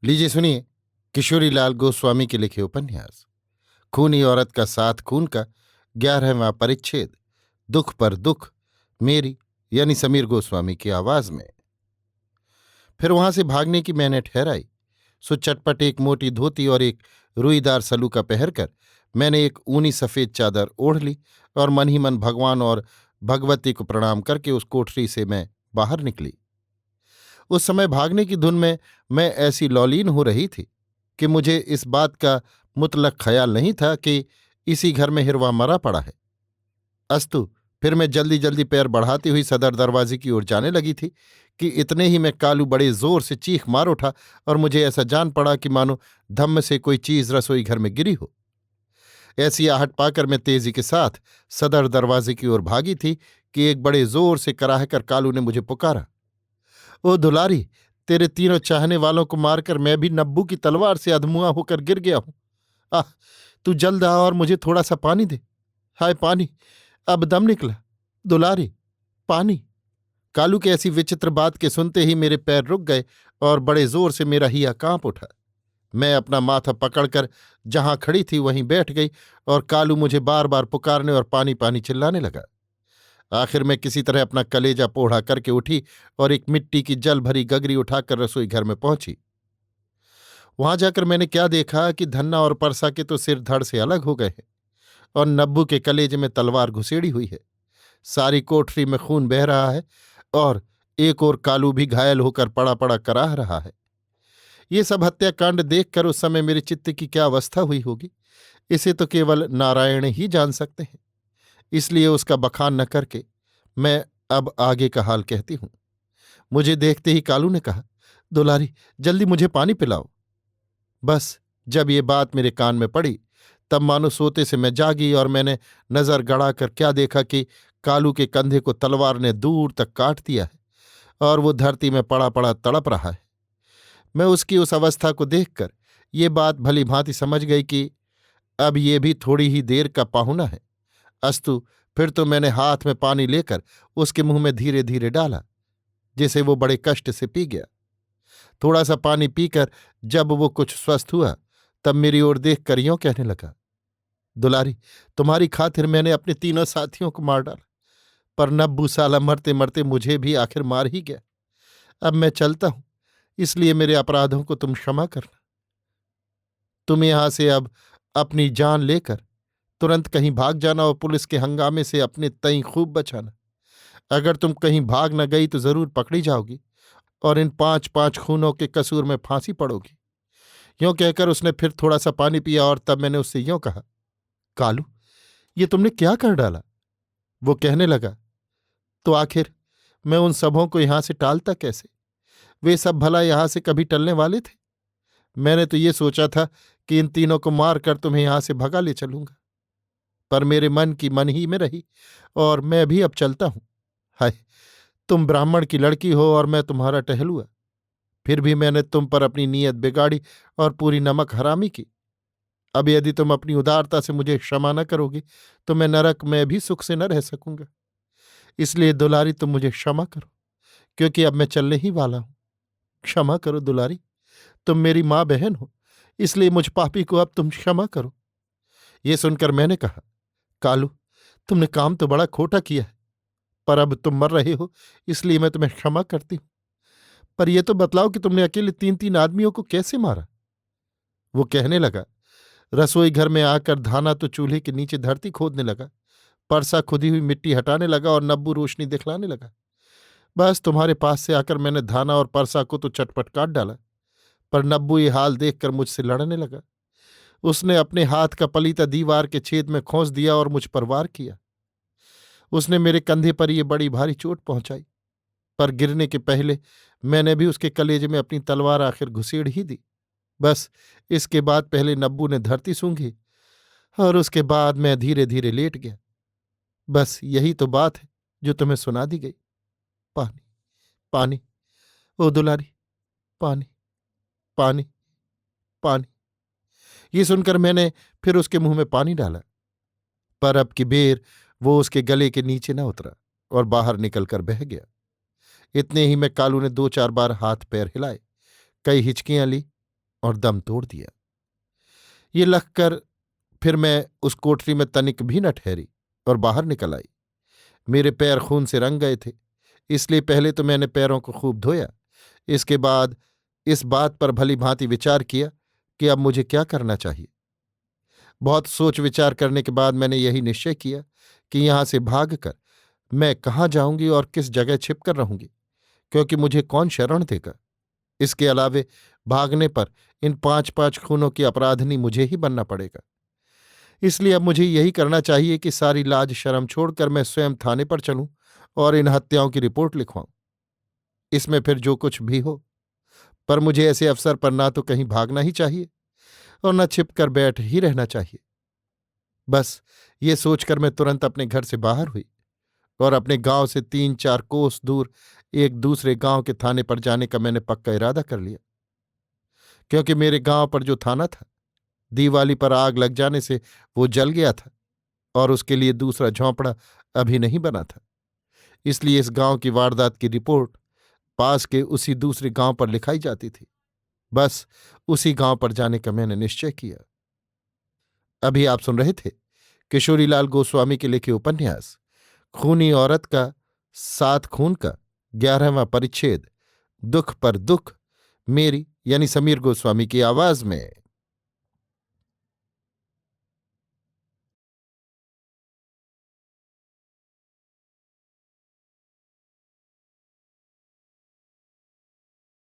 लीजिए सुनिए। किशोरीलाल गोस्वामी के लिखे उपन्यास खूनी औरत का साथ खून का 11वां परिच्छेद। दुख पर दुख। मेरी यानी समीर गोस्वामी की आवाज में। फिर वहां से भागने की मैंने ठहराई सो चटपट एक मोटी धोती और एक रुईदार सलूका पहनकर मैंने एक ऊनी सफेद चादर ओढ़ ली और मन ही मन भगवान और भगवती को प्रणाम करके उस कोठरी से मैं बाहर निकली। उस समय भागने की धुन में मैं ऐसी लौलीन हो रही थी कि मुझे इस बात का मुतलक ख्याल नहीं था कि इसी घर में हिरवा मरा पड़ा है। अस्तु, फिर मैं जल्दी जल्दी पैर बढ़ाती हुई सदर दरवाजे की ओर जाने लगी थी कि इतने ही में कालू बड़े जोर से चीख मार उठा और मुझे ऐसा जान पड़ा कि मानो धम्म से कोई चीज रसोई घर में गिरी हो। ऐसी आहट पाकर मैं तेजी के साथ सदर दरवाजे की ओर भागी थी कि एक बड़े जोर से कराहकर कालू ने मुझे पुकारा, ओ दुलारी, तेरे तीनों चाहने वालों को मारकर मैं भी नब्बू की तलवार से अधमुआ होकर गिर गया हूं। आह, तू जल्द आ और मुझे थोड़ा सा पानी दे। हाय पानी, अब दम निकला। दुलारी, पानी। कालू के ऐसी विचित्र बात के सुनते ही मेरे पैर रुक गए और बड़े जोर से मेरा हिया कांप उठा। मैं अपना माथा पकड़कर जहां खड़ी थी वहीं बैठ गई और कालू मुझे बार बार पुकारने और पानी पानी चिल्लाने लगा। आखिर मैं किसी तरह अपना कलेजा पोढ़ा करके उठी और एक मिट्टी की जल भरी गगरी उठाकर रसोई घर में पहुंची। वहां जाकर मैंने क्या देखा कि धन्ना और परसा के तो सिर धड़ से अलग हो गए हैं और नब्बू के कलेजे में तलवार घुसेड़ी हुई है। सारी कोठरी में खून बह रहा है और एक और कालू भी घायल होकर पड़ा पड़ा कराह रहा है। ये सब हत्याकांड देखकर उस समय मेरे चित्त की क्या अवस्था हुई होगी, इसे तो केवल नारायण ही जान सकते हैं। इसलिए उसका बखान न करके मैं अब आगे का हाल कहती हूं। मुझे देखते ही कालू ने कहा, दुलारी, जल्दी मुझे पानी पिलाओ। बस जब ये बात मेरे कान में पड़ी तब मानो सोते से मैं जागी और मैंने नजर गड़ाकर क्या देखा कि कालू के कंधे को तलवार ने दूर तक काट दिया है और वो धरती में पड़ा पड़ा तड़प रहा है। मैं उसकी उस अवस्था को देखकर ये बात भली भांति समझ गई कि अब ये भी थोड़ी ही देर का पाहुना है। अस्तु, फिर तो मैंने हाथ में पानी लेकर उसके मुंह में धीरे धीरे डाला, जिसे वो बड़े कष्ट से पी गया। थोड़ा सा पानी पीकर जब वो कुछ स्वस्थ हुआ तब मेरी ओर देखकर यों कहने लगा, दुलारी, तुम्हारी खातिर मैंने अपने तीनों साथियों को मार डाला, पर नब्बू साला मरते मरते मुझे भी आखिर मार ही गया। अब मैं चलता हूं, इसलिए मेरे अपराधों को तुम क्षमा करना। तुम यहां से अब अपनी जान लेकर तुरंत कहीं भाग जाना और पुलिस के हंगामे से अपने तई खूब बचाना। अगर तुम कहीं भाग न गई तो जरूर पकड़ी जाओगी और इन 5-5 खूनों के कसूर में फांसी पड़ोगी। यों कहकर उसने फिर थोड़ा सा पानी पिया और तब मैंने उससे यों कहा, कालू, ये तुमने क्या कर डाला? वो कहने लगा, तो आखिर मैं उन सबों को यहां से टालता कैसे? वे सब भला यहां से कभी टलने वाले थे? मैंने तो ये सोचा था कि इन तीनों को मार कर तुम्हें यहां से भगा ले चलूंगा, पर मेरे मन की मन ही में रही और मैं भी अब चलता हूं। हाय, तुम ब्राह्मण की लड़की हो और मैं तुम्हारा टहलुआ, फिर भी मैंने तुम पर अपनी नीयत बिगाड़ी और पूरी नमक हरामी की। अब यदि तुम अपनी उदारता से मुझे क्षमा न करोगी तो मैं नरक में भी सुख से न रह सकूंगा। इसलिए दुलारी, तुम मुझे क्षमा करो, क्योंकि अब मैं चलने ही वाला हूं। क्षमा करो दुलारी, तुम मेरी माँ बहन हो, इसलिए मुझ पापी को अब तुम क्षमा करो। ये सुनकर मैंने कहा, कालू, तुमने काम तो बड़ा खोटा किया है, पर अब तुम मर रहे हो इसलिए मैं तुम्हें क्षमा करती हूं। पर यह तो बतलाओ कि तुमने अकेले 3-3 आदमियों को कैसे मारा? वो कहने लगा, रसोई घर में आकर धाना तो चूल्हे के नीचे धरती खोदने लगा, परसा खुदी हुई मिट्टी हटाने लगा और नब्बू रोशनी दिखलाने लगा। बस तुम्हारे पास से आकर मैंने धाना और परसा को तो चटपट काट डाला, पर नब्बू ये हाल देखकर मुझसे लड़ने लगा। उसने अपने हाथ का पलीता दीवार के छेद में खोस दिया और मुझ पर वार किया। उसने मेरे कंधे पर ये बड़ी भारी चोट पहुंचाई, पर गिरने के पहले मैंने भी उसके कलेजे में अपनी तलवार आखिर घुसेड़ ही दी। बस इसके बाद पहले नब्बू ने धरती सूंघी और उसके बाद मैं धीरे धीरे लेट गया। बस यही तो बात है जो तुम्हें सुना दी गई। पानी, पानी, ओ दुलारी, पानी, पानी, पानी। ये सुनकर मैंने फिर उसके मुंह में पानी डाला, पर अब की बेर वो उसके गले के नीचे न उतरा और बाहर निकलकर बह गया। इतने ही में कालू ने 2-4 बार हाथ पैर हिलाए, कई हिचकियां ली और दम तोड़ दिया। ये लखकर फिर मैं उस कोठरी में तनिक भी न ठहरी और बाहर निकल आई। मेरे पैर खून से रंग गए थे, इसलिए पहले तो मैंने पैरों को खूब धोया। इसके बाद इस बात पर भली भांति विचार किया कि अब मुझे क्या करना चाहिए। बहुत सोच विचार करने के बाद मैंने यही निश्चय किया कि यहां से भागकर मैं कहाँ जाऊंगी और किस जगह छिपकर रहूंगी, क्योंकि मुझे कौन शरण देगा। इसके अलावे भागने पर इन 5-5 खूनों की अपराधनी मुझे ही बनना पड़ेगा। इसलिए अब मुझे यही करना चाहिए कि सारी लाज शर्म छोड़कर मैं स्वयं थाने पर चलूं और इन हत्याओं की रिपोर्ट लिखवाऊं। इसमें फिर जो कुछ भी हो, पर मुझे ऐसे अवसर पर ना तो कहीं भागना ही चाहिए और न छिप कर बैठ ही रहना चाहिए। बस ये सोचकर मैं तुरंत अपने घर से बाहर हुई और अपने गांव से 3-4 कोस दूर एक दूसरे गांव के थाने पर जाने का मैंने पक्का इरादा कर लिया, क्योंकि मेरे गांव पर जो थाना था, दीवाली पर आग लग जाने से वो जल गया था और उसके लिए दूसरा झोंपड़ा अभी नहीं बना था। इसलिए इस गांव की वारदात की रिपोर्ट पास के उसी दूसरे गांव पर लिखाई जाती थी। बस उसी गांव पर जाने का मैंने निश्चय किया। अभी आप सुन रहे थे किशोरीलाल गोस्वामी के लिखे उपन्यास खूनी औरत का 7 खून का 11वां परिच्छेद, दुख पर दुख, मेरी यानी समीर गोस्वामी की आवाज में।